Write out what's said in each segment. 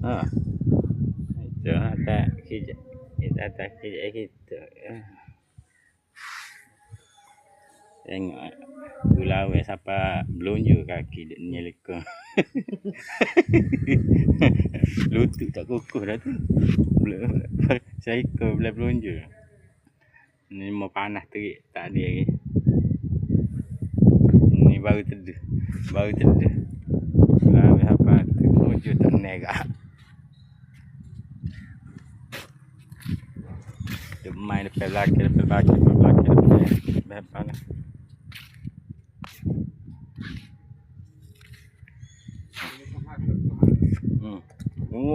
Ha. Itu atas kerja. Kita atas kerja kita. Tengok gulawe siapa belunjuk kaki dia nyeleka. Lutut tak kukuh dah tu. Saya ke belah belunjuk. Ni mau panas terik tak ada lagi. Ni baru teduh. Gulawe siapa belunjuk tak negak. Dia main depan belakang. Panas.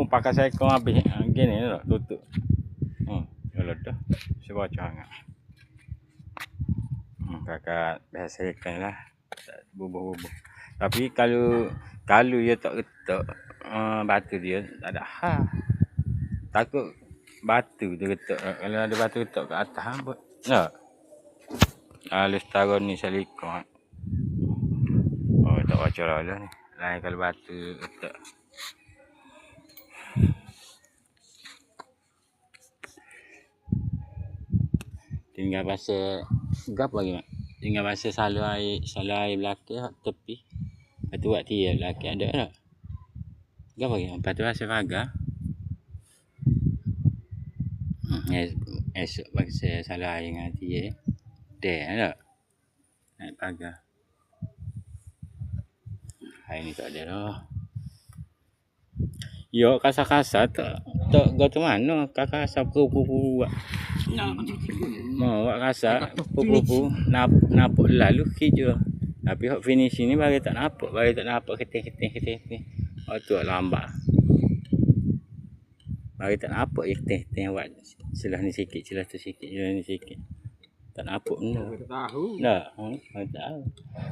Pakai sekong habis gini tak tutup. Kalau dah sebab hangat. Kakak biasa ikan lah. Bubuh-bubuh. Tapi kalau dia tak retak batu dia tak ada hal. Takut batu dia retak. Kalau ada batu retak kat atas ambut. Tak. Kalau setara ni silikon. Tak baca lah ni. Lain kalau batu retak. Tinggal pasal gap lagi mak. Tinggal pasal salur air belakang tepi. Lepas tu buat tiap belakang ada tak? Gap lagi mak. Lepas tu pasal pagar. Esok pasal salur air dengan tiap. Tak? Naik pagar. Hari ni tak ada dah. Yo kasar-kasar tak go mana kasar pupu buat. Mau buat kasar pupu nampak lalu kerja. Tapi hok finish ni bagi tak nampak ketih. Oh tu lambat. Bagi tak nampak ketih buat celah ni sikit, celah tu sikit, celah ni sikit. Tak nampak benda. Tahu. Tak tahu.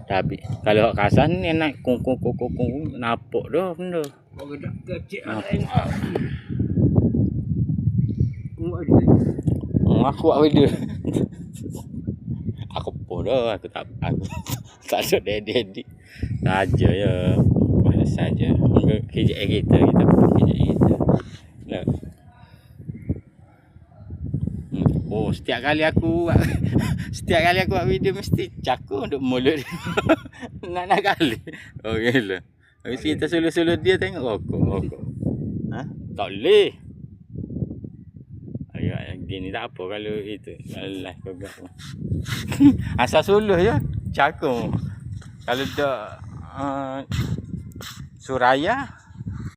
Tapi kalau hok kasar ni nak kung nampak dah benda. Orang kecil aku buat video. Aku pun dah, aku tak ada dedek. Saja ya. Mana saja. Kerja kita pun kerja kita. Tak. Setiap kali aku buat video mesti cakap untuk mulut. nak kali. Oh gila. Habis kita suluh-suluh dia tengok rokok. Tak boleh. Ayat gini tak apa kalau itu. Alah kau gak. Asal suluh je cakap. Kalau dak Suraya